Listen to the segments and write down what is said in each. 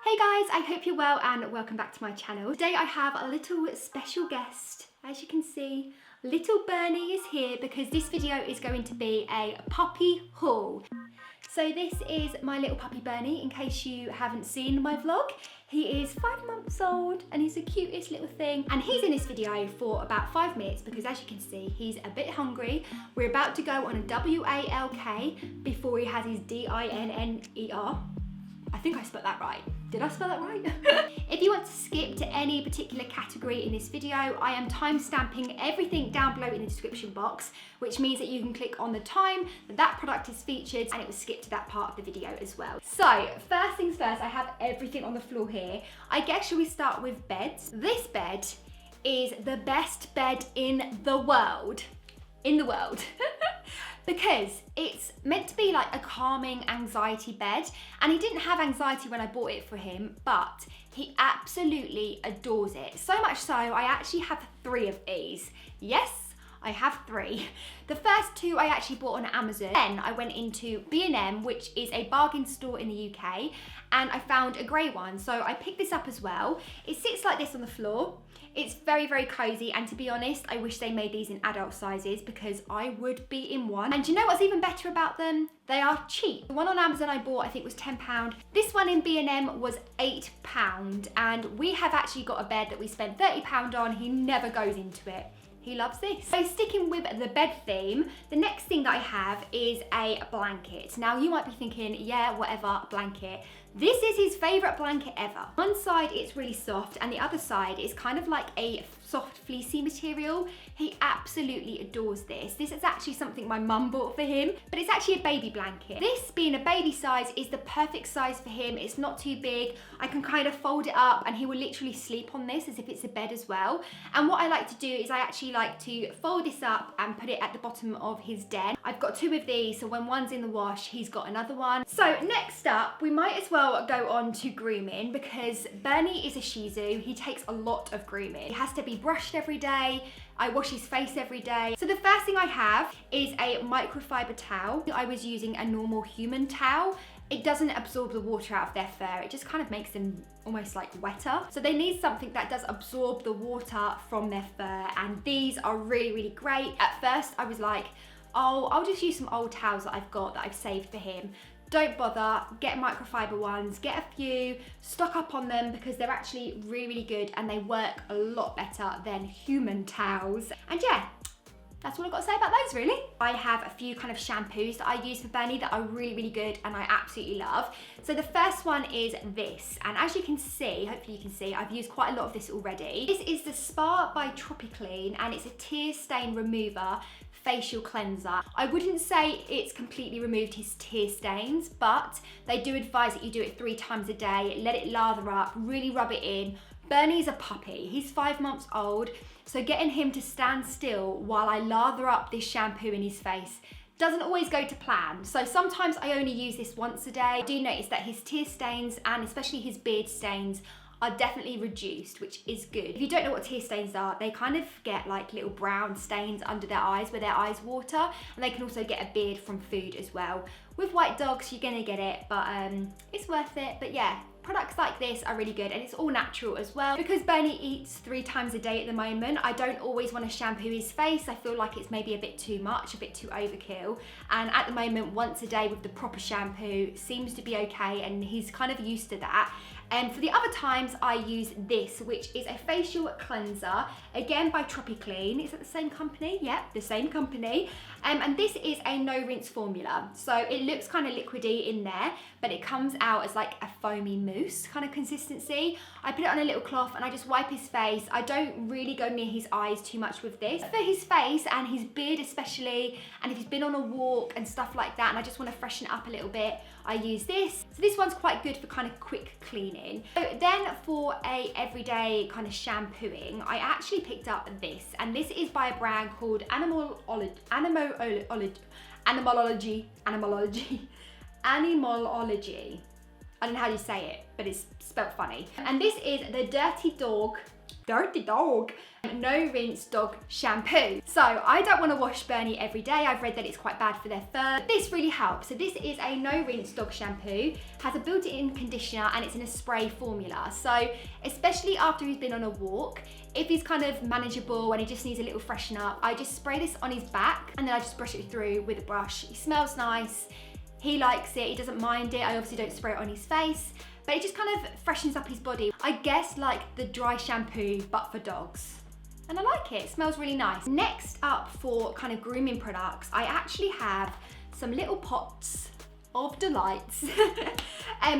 Hey guys, I hope you're well and welcome back to my channel. Today I have a little special guest. As you can see, little Bernie is here because this video is going to be a puppy haul. So this is my little puppy Bernie, in case you haven't seen my vlog. He is 5 months old and he's the cutest little thing. And he's in this video for about 5 minutes because as you can see, he's a bit hungry. We're about to go on a WALK before he has his DINNER. I think I spelled that right. Did I spell that right? If you want to skip to any particular category in this video, I am time-stamping everything down below in the description box, which means that you can click on the time that product is featured and it will skip to that part of the video as well. So, first things first, I have everything on the floor here. I guess shall we start with beds? This bed is the best bed in the world. Because it's meant to be like a calming anxiety bed, and he didn't have anxiety when I bought it for him, but he absolutely adores it. So much so, I actually have 3 of these. Yes, I have 3. The first 2 I actually bought on Amazon. Then I went into B&M, which is a bargain store in the UK, and I found a grey one. So I picked this up as well. It sits like this on the floor. It's very, very cozy, and to be honest, I wish they made these in adult sizes because I would be in one. And you know what's even better about them? They are cheap. The one on Amazon I bought, I think was £10. This one in B&M was £8, and we have actually got a bed that we spent £30 on. He never goes into it. He loves this. So sticking with the bed theme, the next thing that I have is a blanket. Now you might be thinking, yeah, whatever, blanket. This is his favorite blanket ever. One side it's really soft and the other side is kind of like a soft fleecy material. He absolutely adores this. This is actually something my mum bought for him, but it's actually a baby blanket. This being a baby size is the perfect size for him. It's not too big. I can kind of fold it up and he will literally sleep on this as if it's a bed as well. And what I like to do is I actually like to fold this up and put it at the bottom of his den. I've got 2 of these, so when one's in the wash, he's got another one. So next up, we might as well go on to grooming because Bernie is a Shih Tzu. He takes a lot of grooming. He has to be brushed every day. I wash his face every day. So the first thing I have is a microfiber towel. I was using a normal human towel. It doesn't absorb the water out of their fur. It just kind of makes them almost like wetter. So they need something that does absorb the water from their fur, and these are really, really great. At first I was like, oh, I'll just use some old towels that I've got that I've saved for him. Don't bother, get microfiber ones, get a few, stock up on them because they're actually really, really good and they work a lot better than human towels. And yeah, that's all I've got to say about those really. I have a few kind of shampoos that I use for Bernie that are really, really good and I absolutely love. So the first one is this, and as you can see, hopefully you can see, I've used quite a lot of this already. This is the Spa by Tropiclean and it's a tear stain remover facial cleanser. I wouldn't say it's completely removed his tear stains, but they do advise that you do it 3 times a day, let it lather up, really rub it in. Bernie's a puppy, he's 5 months old, so getting him to stand still while I lather up this shampoo in his face doesn't always go to plan. So sometimes I only use this once a day. I do notice that his tear stains and especially his beard stains are definitely reduced, which is good. If you don't know what tear stains are, they kind of get like little brown stains under their eyes where their eyes water, and they can also get a beard from food as well. With white dogs, you're gonna get it, but it's worth it. But yeah, products like this are really good and it's all natural as well. Because Bernie eats 3 times a day at the moment, I don't always want to shampoo his face. I feel like it's maybe a bit too much, a bit too overkill. And at the moment, once a day with the proper shampoo seems to be okay and he's kind of used to that. And for the other times, I use this, which is a facial cleanser, again by Tropiclean. Is it the same company? Yep, the same company. And this is a no rinse formula. So it looks kind of liquidy in there, but it comes out as like a foamy mousse kind of consistency. I put it on a little cloth and I just wipe his face. I don't really go near his eyes too much with this. For his face and his beard especially, and if he's been on a walk and stuff like that and I just want to freshen it up a little bit, I use this. So this one's quite good for kind of quick cleaning. So then for a everyday kind of shampooing, I actually picked up this, and this is by a brand called Animalology. I don't know how you say it, but it's spelt funny. And this is the Dirty Dog No Rinse Dog Shampoo. So I don't want to wash Bernie every day. I've read that it's quite bad for their fur. But this really helps. So this is a No Rinse Dog Shampoo, has a built-in conditioner, and it's in a spray formula. So especially after he's been on a walk, if he's kind of manageable and he just needs a little freshen up, I just spray this on his back and then I just brush it through with a brush. He smells nice, he likes it, he doesn't mind it. I obviously don't spray it on his face, but it just kind of freshens up his body. I guess like the dry shampoo, but for dogs. And I like it, it smells really nice. Next up for kind of grooming products, I actually have some little pots of delights.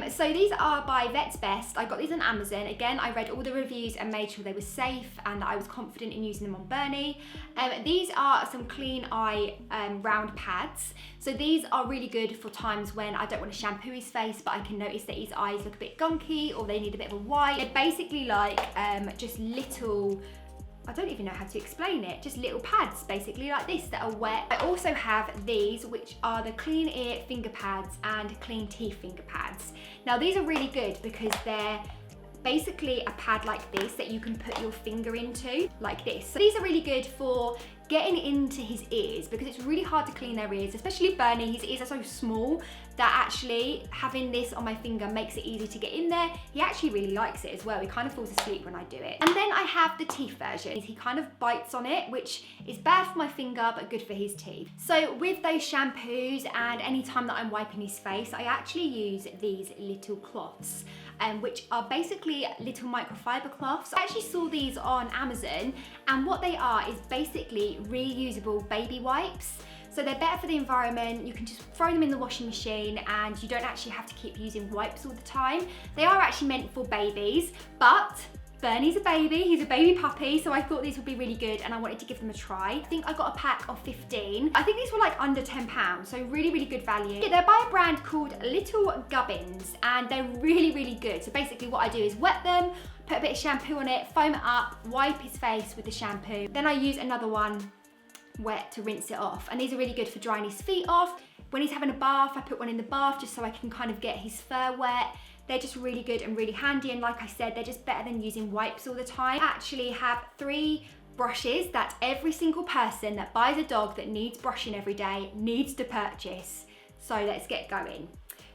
So these are by Vet's Best. I got these on Amazon. Again, I read all the reviews and made sure they were safe and I was confident in using them on Bernie. These are some Clean Eye round pads. So these are really good for times when I don't want to shampoo his face, but I can notice that his eyes look a bit gunky or they need a bit of a white. They're basically like just little, I don't even know how to explain it, just little pads basically like this that are wet. I also have these, which are the Clean Ear finger pads and Clean Teeth finger pads. Now these are really good because they're basically a pad like this that you can put your finger into, like this. So these are really good for getting into his ears because it's really hard to clean their ears, especially Bernie. His ears are so small that actually having this on my finger makes it easy to get in there. He actually really likes it as well. He kind of falls asleep when I do it. And then I have the teeth version. He kind of bites on it, which is bad for my finger, but good for his teeth. So with those shampoos and any time that I'm wiping his face, I actually use these little cloths, which are basically little microfiber cloths. I actually saw these on Amazon, and what they are is basically reusable baby wipes. So they're better for the environment. You can just throw them in the washing machine and you don't actually have to keep using wipes all the time. They are actually meant for babies, but Bernie's a baby, he's a baby puppy, so I thought these would be really good and I wanted to give them a try. I think I got a pack of 15. I think these were like under £10, so really, really good value. Yeah, they're by a brand called Little Gubbins and they're really, really good. So basically what I do is wet them, put a bit of shampoo on it, foam it up, wipe his face with the shampoo. Then I use another one wet to rinse it off. And these are really good for drying his feet off. When he's having a bath, I put one in the bath just so I can kind of get his fur wet. They're just really good and really handy, and like I said, they're just better than using wipes all the time. I actually have 3 brushes that every single person that buys a dog that needs brushing every day needs to purchase. So let's get going.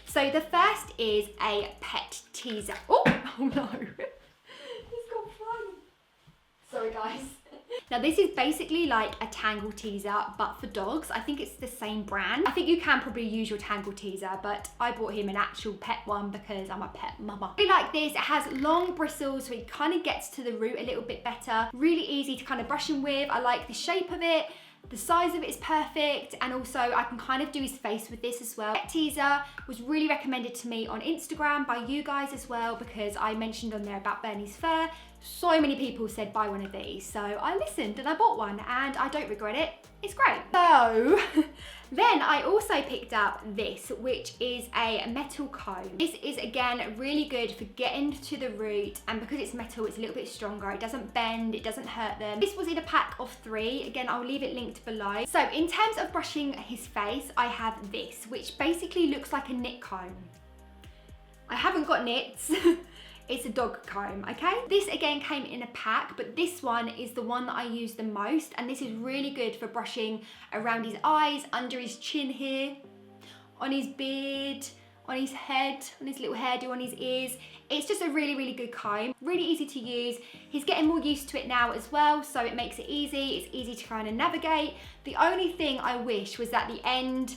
So the first is a pet teaser. Oh no, he's gone flying. Sorry guys. Now this is basically like a Tangle teaser, but for dogs. I think it's the same brand. I think you can probably use your Tangle teaser, but I bought him an actual pet one because I'm a pet mama. I really like this. It has long bristles, so it kind of gets to the root a little bit better. Really easy to kind of brush him with. I like the shape of it. The size of it is perfect, and also I can kind of do his face with this as well. Pet teaser was really recommended to me on Instagram by you guys as well because I mentioned on there about Bernie's fur. So many people said buy one of these, so I listened and I bought one and I don't regret it. It's great. So then I also picked up this, which is a metal comb. This is again really good for getting to the root, and because it's metal, it's a little bit stronger. It doesn't bend, it doesn't hurt them. This was in a pack of 3. Again, I'll leave it linked below. So in terms of brushing his face, I have this, which basically looks like a knit comb. I haven't got knits. It's a dog comb, okay? This again came in a pack, but this one is the one that I use the most, and this is really good for brushing around his eyes, under his chin here, on his beard, on his head, on his little hairdo, on his ears. It's just a really, really good comb. Really easy to use. He's getting more used to it now as well, so it makes it easy. It's easy to kind of navigate. The only thing I wish was that the end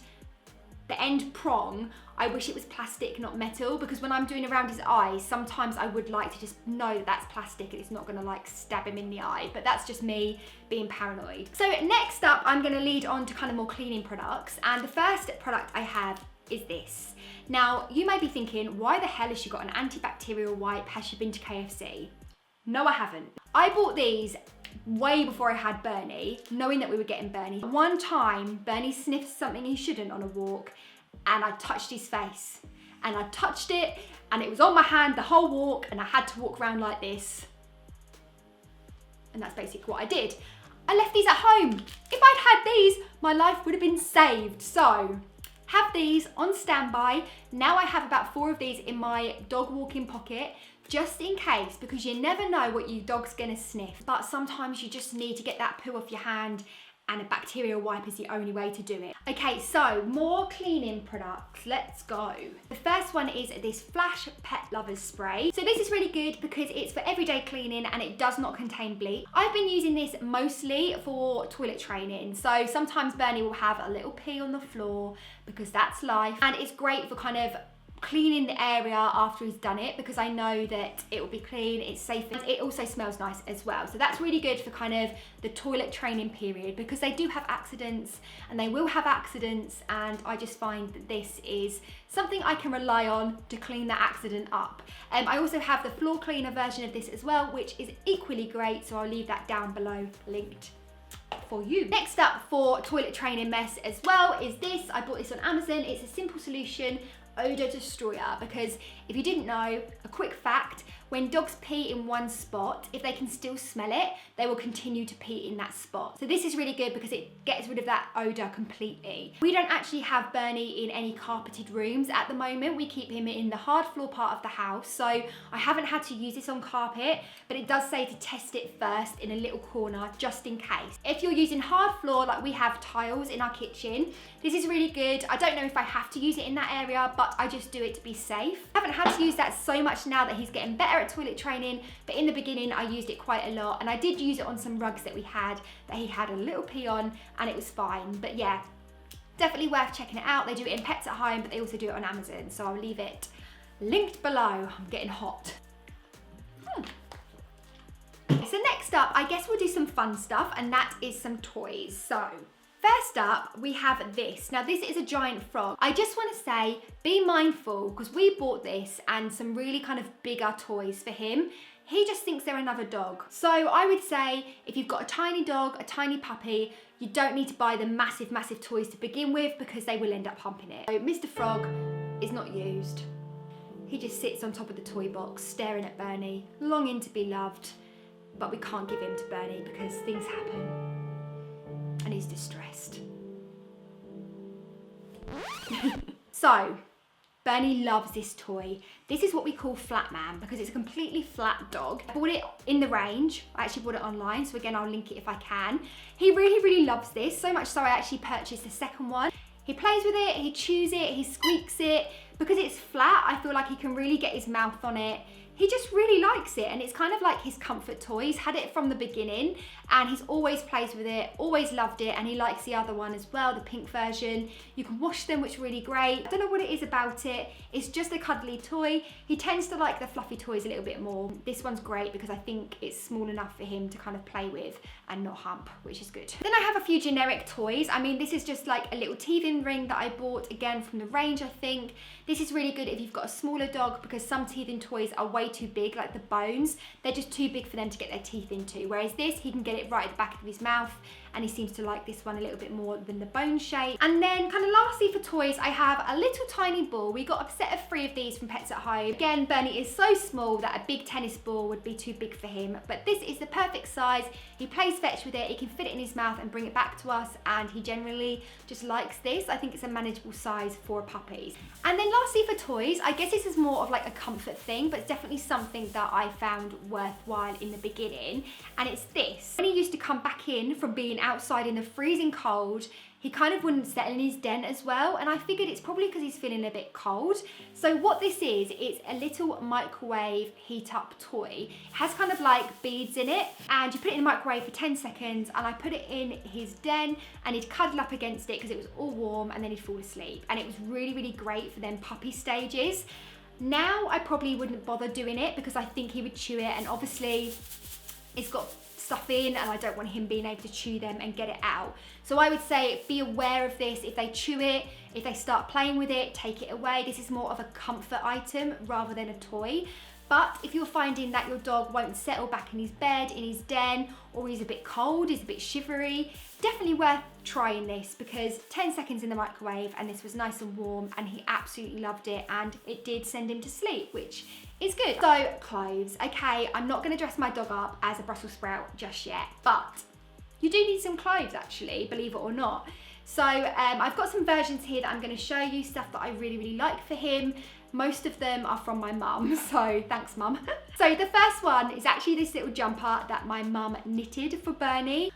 prong, I wish it was plastic, not metal, because when I'm doing around his eyes, sometimes I would like to just know that that's plastic and it's not gonna like stab him in the eye, but that's just me being paranoid. So next up, I'm gonna lead on to kind of more cleaning products, and the first product I have is this. Now, you may be thinking, why the hell has she got an antibacterial wipe? Has she been to KFC? No, I haven't. I bought these way before I had Bernie, knowing that we were getting Bernie. One time, Bernie sniffed something he shouldn't on a walk, and I touched his face. And I touched it, and it was on my hand the whole walk, and I had to walk around like this. And that's basically what I did. I left these at home. If I'd had these, my life would have been saved. So, Have these on standby. Now I have about 4 of these in my dog walking pocket, just in case, because you never know what your dog's gonna sniff. But sometimes you just need to get that poo off your hand, and a bacterial wipe is the only way to do it. Okay, so more cleaning products, let's go. The first one is this Flash Pet Lovers Spray. So this is really good because it's for everyday cleaning and it does not contain bleach. I've been using this mostly for toilet training. So sometimes Bernie will have a little pee on the floor because that's life. And it's great for kind of cleaning the area after he's done it, because I know that it will be clean, it's safe, and it also smells nice as well. So that's really good for kind of the toilet training period, because they do have accidents and they will have accidents, and I just find that this is something I can rely on to clean that accident up. I also have the floor cleaner version of this as well, which is equally great, so I'll leave that down below linked for you. Next up for toilet training mess as well is this. I bought this on Amazon. It's a simple solution odor destroyer, because if you didn't know, a quick fact, when dogs pee in one spot, if they can still smell it, they will continue to pee in that spot. So this is really good because it gets rid of that odor completely. We don't actually have Bernie in any carpeted rooms at the moment. We keep him in the hard floor part of the house, so I haven't had to use this on carpet, but it does say to test it first in a little corner just in case. If you're using hard floor, like we have tiles in our kitchen, this is really good. I don't know if I have to use it in that area, but I just do it to be safe. I haven't had to use that so much now that he's getting better at toilet training, but in the beginning I used it quite a lot, and I did use it on some rugs that we had that he had a little pee on, and it was fine. But yeah, definitely worth checking it out. They do it in Pets at Home, but they also do it on Amazon, so I'll leave it linked below. I'm getting hot. So next up, I guess we'll do some fun stuff, and that is some toys. So first up, we have this. Now this is a giant frog. I just want to say, be mindful, because we bought this and some really kind of bigger toys for him. He just thinks they're another dog. So I would say, if you've got a tiny dog, a tiny puppy, you don't need to buy the massive, massive toys to begin with, because they will end up humping it. So Mr. Frog is not used. He just sits on top of the toy box, staring at Bernie, longing to be loved, but we can't give him to Bernie because things happen. And he's distressed. So, Bernie loves this toy. This is what we call Flat Man, because it's a completely flat dog. I bought it in the range. I actually bought it online, so again, I'll link it if I can. He really, really loves this, so much so I actually purchased the second one. He plays with it, he chews it, he squeaks it. Because it's flat, I feel like he can really get his mouth on it. He just really likes it, and it's kind of like his comfort toy. He's had it from the beginning, and he's always plays with it, always loved it, and he likes the other one as well, the pink version. You can wash them, which is really great. I don't know what it is about it. It's just a cuddly toy. He tends to like the fluffy toys a little bit more. This one's great because I think it's small enough for him to kind of play with and not hump, which is good. Then I have a few generic toys. I mean, this is just like a little teething ring that I bought, again, from the range, I think. This is really good if you've got a smaller dog, because some teething toys are way too big, like the bones. They're just too big for them to get their teeth into. Whereas this, he can get it right at the back of his mouth, and he seems to like this one a little bit more than the bone shape. And then kind of lastly for toys, I have a little tiny ball. We got a set of 3 of these from Pets at Home. Again, Bernie is so small that a big tennis ball would be too big for him, but this is the perfect size. He plays fetch with it, he can fit it in his mouth and bring it back to us, and he generally just likes this. I think it's a manageable size for puppies. And then lastly for toys, I guess this is more of like a comfort thing, but it's definitely something that I found worthwhile in the beginning, and it's this. When he used to come back in from being outside in the freezing cold, he kind of wouldn't settle in his den as well, and I figured it's probably because he's feeling a bit cold. So what this is, it's a little microwave heat up toy. It has kind of like beads in it, and you put it in the microwave for 10 seconds, and I put it in his den, and he'd cuddle up against it because it was all warm, and then he'd fall asleep. And it was really, really great for them puppy stages. Now I probably wouldn't bother doing it because I think he would chew it, and obviously it's got stuff in, and I don't want him being able to chew them and get it out. So I would say be aware of this. If they chew it, if they start playing with it, take it away. This is more of a comfort item rather than a toy. But if you're finding that your dog won't settle back in his bed, in his den, or he's a bit cold, he's a bit shivery, definitely worth trying this, because 10 seconds in the microwave and this was nice and warm, and he absolutely loved it, and it did send him to sleep, which is good. So clothes. Okay, I'm not going to dress my dog up as a Brussels sprout just yet, but you do need some clothes actually, believe it or not. So I've got some versions here that I'm going to show you, stuff that I really like for him. Most of them are from my mum, so thanks mum. So the first one is actually this little jumper that my mum knitted for Bernie.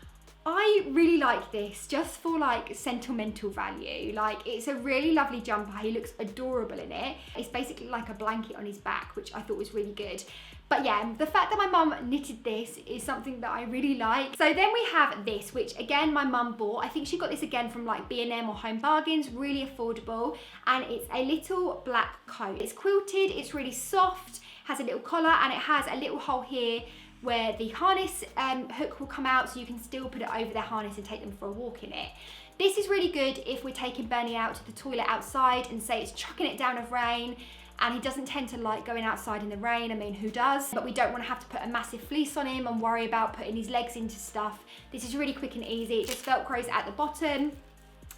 I really like this just for like sentimental value. Like, it's a really lovely jumper. He looks adorable in it. It's basically like a blanket on his back, which I thought was really good. But yeah, the fact that my mum knitted this is something that I really like. So then we have this, which again, my mum bought. I think she got this again from like B&M or Home Bargains, really affordable. And it's a little black coat. It's quilted, it's really soft, has a little collar, and it has a little hole here where the harness hook will come out, so you can still put it over their harness and take them for a walk in it. This is really good if we're taking Bernie out to the toilet outside and say it's chucking it down of rain, and he doesn't tend to like going outside in the rain. I mean, who does? But we don't want to have to put a massive fleece on him and worry about putting his legs into stuff. This is really quick and easy. It just velcros at the bottom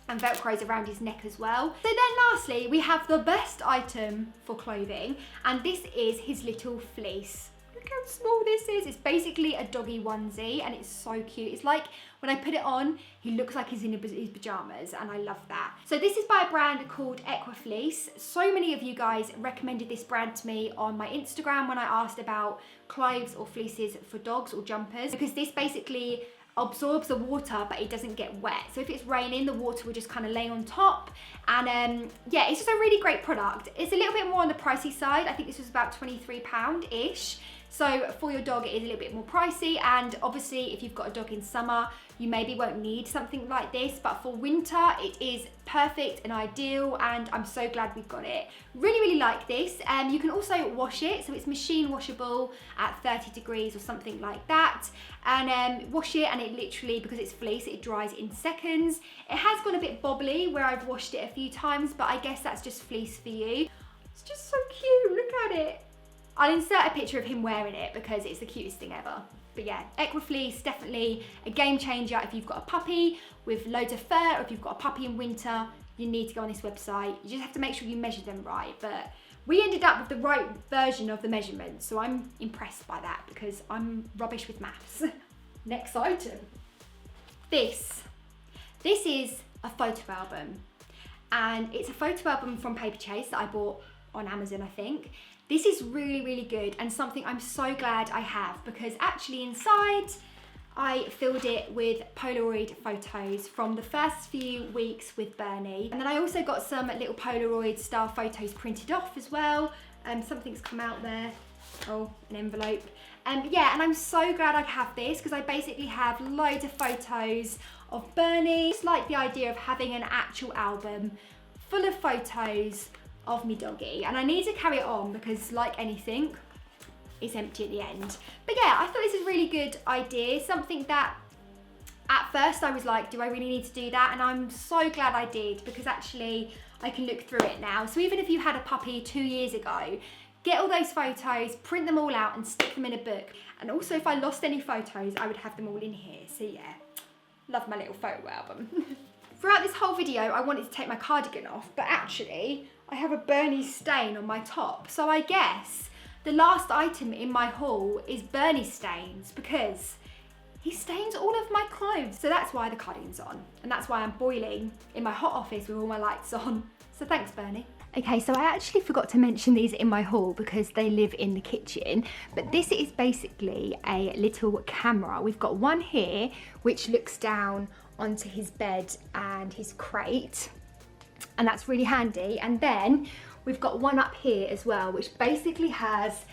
and velcros around his neck as well. So then lastly, we have the best item for clothing, and this is his little fleece. Look how small this is. It's basically a doggy onesie, and it's so cute. It's like, when I put it on, he looks like he's in his pajamas, and I love that. So this is by a brand called Equifleece. So many of you guys recommended this brand to me on my Instagram when I asked about clothes or fleeces for dogs or jumpers, because this basically absorbs the water, but it doesn't get wet. So if it's raining, the water will just kind of lay on top. And yeah, it's just a really great product. It's a little bit more on the pricey side. I think this was about £23-ish. So for your dog, it is a little bit more pricey. And obviously, if you've got a dog in summer, you maybe won't need something like this, but for winter, it is perfect and ideal, and I'm so glad we've got it. Really like this. You can also wash it, so it's machine washable at 30 degrees or something like that. And wash it, and it literally, because it's fleece, it dries in seconds. It has gone a bit bobbly where I've washed it a few times, but I guess that's just fleece for you. It's just so cute, look at it. I'll insert a picture of him wearing it because it's the cutest thing ever. But yeah, Equifleece, definitely a game changer if you've got a puppy with loads of fur, or if you've got a puppy in winter, you need to go on this website. You just have to make sure you measure them right. But we ended up with the right version of the measurements, so I'm impressed by that because I'm rubbish with maths. Next item. This is a photo album, and it's a photo album from Paper Chase that I bought on Amazon, I think. This is really good, and something I'm so glad I have, because actually inside I filled it with Polaroid photos from the first few weeks with Bernie. And then I also got some little Polaroid style photos printed off as well. Something's come out there. Oh, an envelope. Yeah, and I'm so glad I have this, because I basically have loads of photos of Bernie. Just like the idea of having an actual album full of photos of me doggy, and I need to carry it on because, like anything, it's empty at the end. But yeah, I thought this is a really good idea, something that at first I was like, do I really need to do that? And I'm so glad I did, because actually I can look through it now. So even if you had a puppy 2 years ago, get all those photos, print them all out and stick them in a book. And also if I lost any photos, I would have them all in here. So yeah, love my little photo album. Throughout this whole video, I wanted to take my cardigan off, but actually I have a Bernie stain on my top. So I guess the last item in my haul is Bernie stains, because he stains all of my clothes. So that's why the cardigan's on, and that's why I'm boiling in my hot office with all my lights on. So thanks, Bernie. Okay, so I actually forgot to mention these in my haul because they live in the kitchen, but this is basically a little camera. We've got one here which looks down onto his bed and his crate, and that's really handy. And then we've got one up here as well, which basically has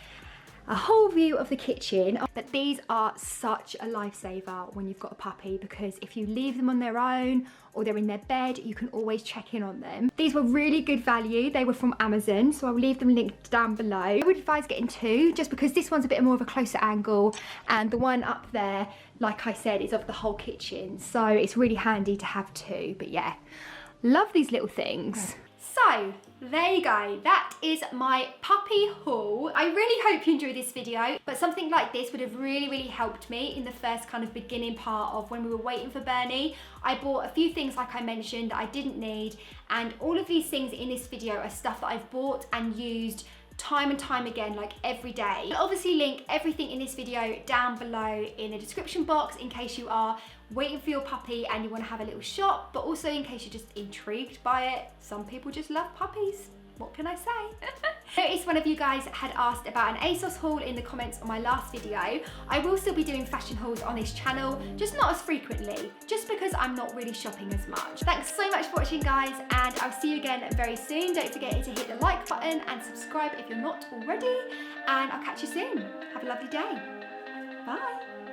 a whole view of the kitchen. But these are such a lifesaver when you've got a puppy, because if you leave them on their own or they're in their bed, you can always check in on them. These were really good value. They were from Amazon, so I'll leave them linked down below. I would advise getting two, just because this one's a bit more of a closer angle, and the one up there, like I said, is of the whole kitchen, so it's really handy to have two. But yeah, love these little things. So there you go, that is my puppy haul. I really hope you enjoyed this video, but something like this would have really helped me in the first kind of beginning part of when we were waiting for Bernie. I bought a few things, like I mentioned, that I didn't need, and all of these things in this video are stuff that I've bought and used time and time again, like every day. I'll obviously link everything in this video down below in the description box in case you are waiting for your puppy and you want to have a little shop, but also in case you're just intrigued by it. Some people just love puppies. What can I say? I noticed one of you guys had asked about an ASOS haul in the comments on my last video. I will still be doing fashion hauls on this channel, just not as frequently, just because I'm not really shopping as much. Thanks so much for watching, guys, and I'll see you again very soon. Don't forget to hit the like button and subscribe if you're not already, and I'll catch you soon. Have a lovely day. Bye.